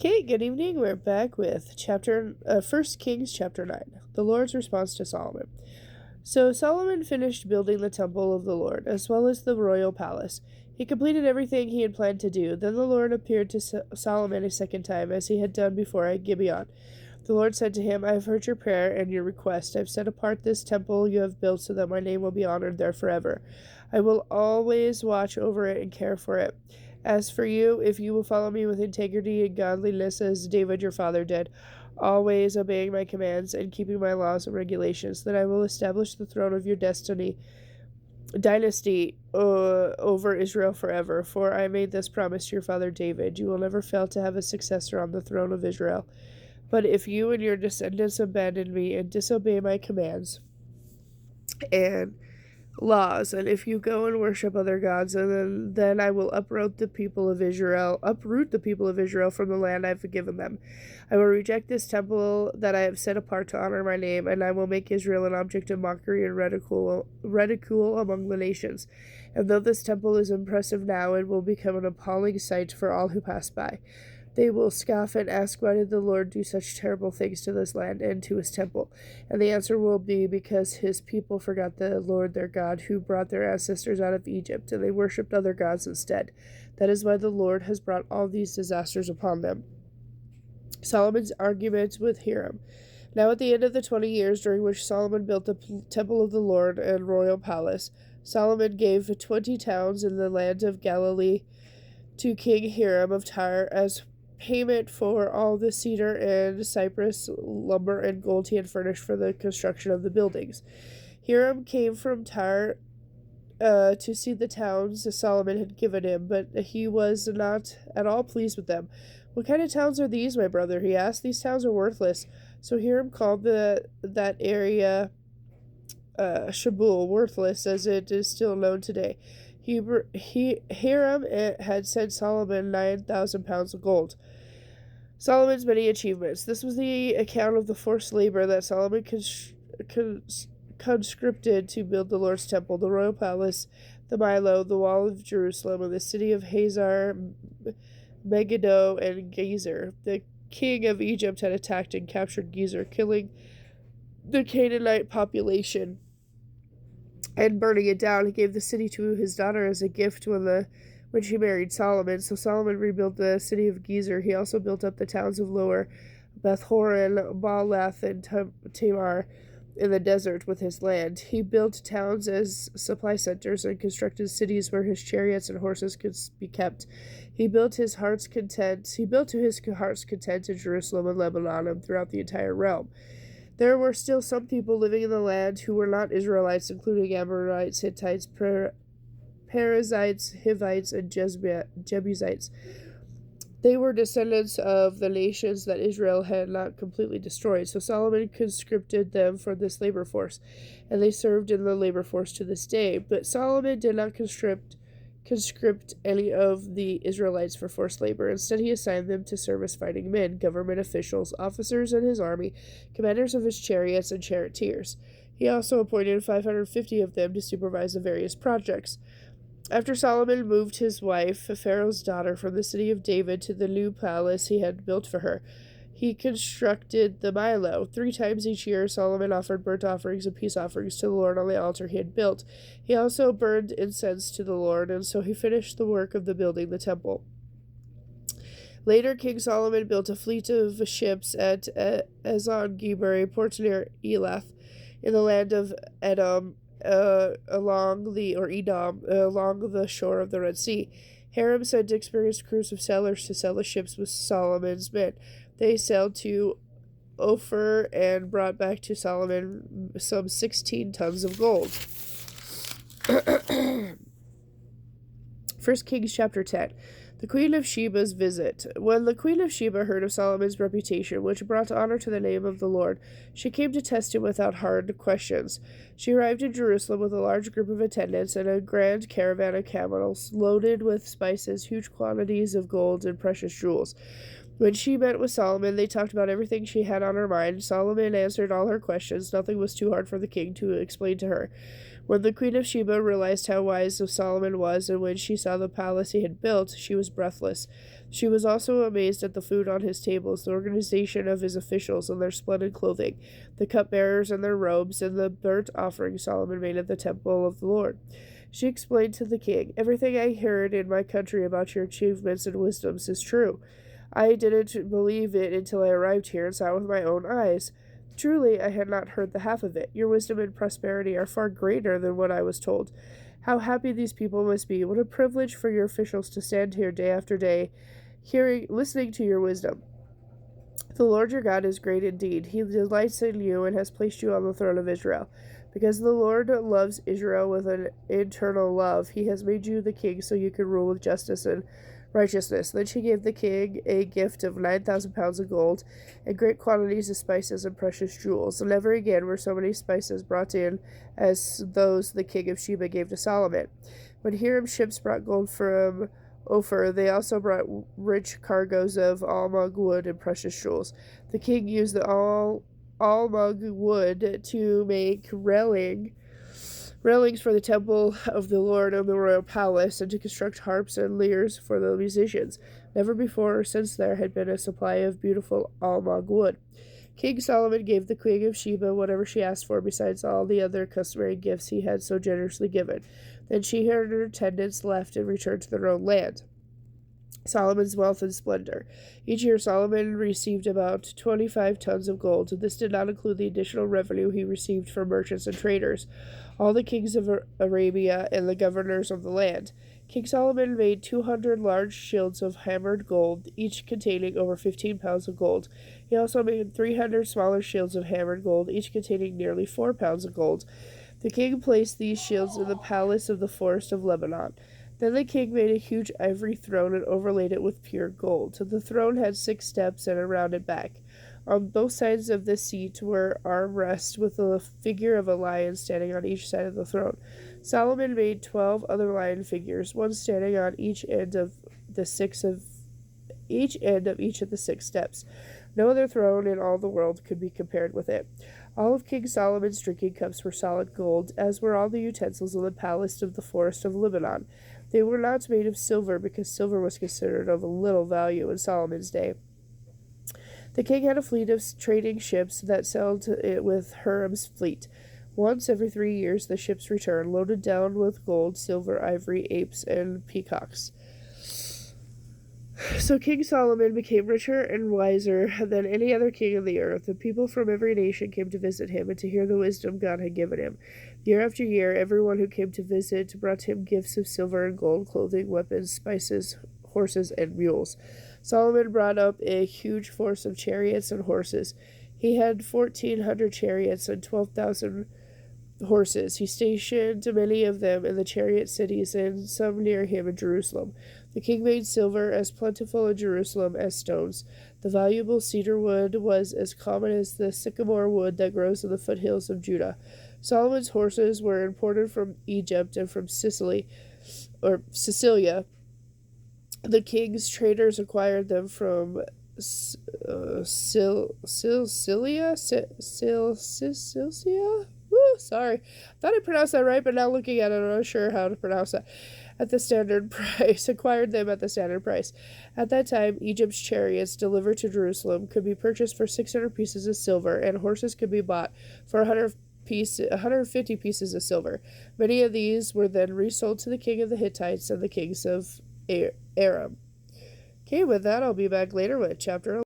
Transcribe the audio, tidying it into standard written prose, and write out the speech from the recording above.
Okay, good evening. We're back with 1 Kings chapter 9, the Lord's response to Solomon. So Solomon finished building the temple of the Lord, as well as the royal palace. He completed everything he had planned to do. Then the Lord appeared to Solomon a second time, as he had done before at Gibeon. The Lord said to him, I have heard your prayer and your request. I have set apart this temple you have built so that my name will be honored there forever. I will always watch over it and care for it. As for you, if you will follow me with integrity and godliness as David your father did, always obeying my commands and keeping my laws and regulations, then I will establish the throne of your dynasty over Israel forever. For I made this promise to your father David, you will never fail to have a successor on the throne of Israel. But if you and your descendants abandon me and disobey my commands and laws, and if you go and worship other gods, and then I will uproot the people of Israel from the land I've given them. I will reject this temple that I have set apart to honor my name, and I will make Israel an object of mockery and ridicule among the nations. And though this temple is impressive now, it will become an appalling sight for all who pass by. They will scoff and ask, why did the Lord do such terrible things to this land and to his temple? And the answer will be, because his people forgot the Lord their God, who brought their ancestors out of Egypt, and they worshipped other gods instead. That is why the Lord has brought all these disasters upon them. Solomon's argument with Hiram. Now at the end of the 20 years during which Solomon built the temple of the Lord and royal palace, Solomon gave 20 towns in the land of Galilee to King Hiram of Tyre as payment for all the cedar and cypress, lumber, and gold he had furnished for the construction of the buildings. Hiram came from Tyre to see the towns Solomon had given him, but he was not at all pleased with them. What kind of towns are these, my brother? He asked. These towns are worthless. So Hiram called that area Shabul, worthless, as it is still known today. Hiram had sent Solomon 9,000 pounds of gold. Solomon's many achievements. This was the account of the forced labor that Solomon conscripted to build the Lord's temple, the royal palace, the Milo, the wall of Jerusalem, and the city of Hazar, Megiddo, and Gezer. The king of Egypt had attacked and captured Gezer, killing the Canaanite population and burning it down. He gave the city to his daughter as a gift when she married Solomon. So Solomon rebuilt the city of Gezer. He also built up the towns of Lower Beth-horon, Baalath, and Tamar in the desert with his land. He built towns as supply centers and constructed cities where his chariots and horses could be kept. He built to his heart's content in Jerusalem and Lebanon and throughout the entire realm. There were still some people living in the land who were not Israelites, including Amorites, Hittites, Perizzites, Hivites, and Jebusites. They were descendants of the nations that Israel had not completely destroyed, so Solomon conscripted them for this labor force, and they served in the labor force to this day. But Solomon did not conscript any of the Israelites for forced labor. Instead, he assigned them to serve as fighting men, government officials, officers in his army, commanders of his chariots, and charioteers. He also appointed 550 of them to supervise the various projects. After Solomon moved his wife, Pharaoh's daughter, from the city of David to the new palace he had built for her, he constructed the Milo. 3 times each year, Solomon offered burnt offerings and peace offerings to the Lord on the altar he had built. He also burned incense to the Lord, and so he finished the work of building the temple. Later, King Solomon built a fleet of ships at Ezion-Geber, a port near Elath, in the land of Edom, along the shore of the Red Sea. Hiram sent experienced crews of sailors to sail the ships with Solomon's men. They sailed to Ophir and brought back to Solomon some 16 tons of gold. 1 Kings chapter 10. The Queen of Sheba's visit. When the Queen of Sheba heard of Solomon's reputation, which brought honor to the name of the Lord, she came to test him without hard questions. She arrived in Jerusalem with a large group of attendants and a grand caravan of camels loaded with spices, huge quantities of gold, and precious jewels. When she met with Solomon, they talked about everything she had on her mind. Solomon answered all her questions. Nothing was too hard for the king to explain to her. When the queen of Sheba realized how wise Solomon was, and when she saw the palace he had built, she was breathless. She was also amazed at the food on his tables, the organization of his officials and their splendid clothing, the cupbearers and their robes, and the burnt offering Solomon made at the temple of the Lord. She explained to the king, "Everything I heard in my country about your achievements and wisdoms is true. I didn't believe it until I arrived here and saw it with my own eyes. Truly, I had not heard the half of it. Your wisdom and prosperity are far greater than what I was told. How happy these people must be. What a privilege for your officials to stand here day after day, listening to your wisdom. The Lord your God is great indeed. He delights in you and has placed you on the throne of Israel. Because the Lord loves Israel with an eternal love, he has made you the king so you can rule with justice and righteousness." Then she gave the king a gift of 9,000 pounds of gold and great quantities of spices and precious jewels. And never again were so many spices brought in as those the king of Sheba gave to Solomon. When Hiram's ships brought gold from Ophir, they also brought rich cargoes of almug wood and precious jewels. The king used the almug wood to make railings for the temple of the Lord and the royal palace, and to construct harps and lyres for the musicians. Never before or since there had been a supply of beautiful almug wood. King Solomon gave the queen of Sheba whatever she asked for, besides all the other customary gifts he had so generously given. Then she and her attendants left and returned to their own land. Solomon's wealth and splendor. Each year Solomon received about 25 tons of gold. This did not include the additional revenue he received from merchants and traders, all the kings of Arabia, and the governors of the land. King Solomon made 200 large shields of hammered gold, each containing over 15 pounds of gold. He also made 300 smaller shields of hammered gold, each containing nearly 4 pounds of gold. The king placed these shields in the palace of the forest of Lebanon. Then the king made a huge ivory throne and overlaid it with pure gold. The throne had 6 steps and a rounded back. On both sides of the seat were armrests with the figure of a lion standing on each side of the throne. Solomon made 12 other lion figures, one standing on each end of each of the 6 steps. No other throne in all the world could be compared with it. All of King Solomon's drinking cups were solid gold, as were all the utensils in the palace of the forest of Lebanon. They were not made of silver, because silver was considered of little value in Solomon's day. The king had a fleet of trading ships that sailed with Hiram's fleet. Once every 3 years the ships returned, loaded down with gold, silver, ivory, apes, and peacocks. So King Solomon became richer and wiser than any other king on the earth. The people from every nation came to visit him and to hear the wisdom God had given him. Year after year, everyone who came to visit brought him gifts of silver and gold, clothing, weapons, spices, horses, and mules. Solomon brought up a huge force of chariots and horses. He had 1,400 chariots and 12,000 horses. He stationed many of them in the chariot cities and some near him in Jerusalem. The king made silver as plentiful in Jerusalem as stones. The valuable cedar wood was as common as the sycamore wood that grows in the foothills of Judah. Solomon's horses were imported from Egypt and from Sicilia. The king's traders acquired them from Sicilia? Sorry. I thought I pronounced that right, but now looking at it, I'm not sure how to pronounce that. At the standard price. Acquired them at the standard price. At that time, Egypt's chariots delivered to Jerusalem could be purchased for 600 pieces of silver, and horses could be bought for 150 pieces of silver. Many of these were then resold to the king of the Hittites and the kings of Aram. Okay, with that, I'll be back later with chapter 11.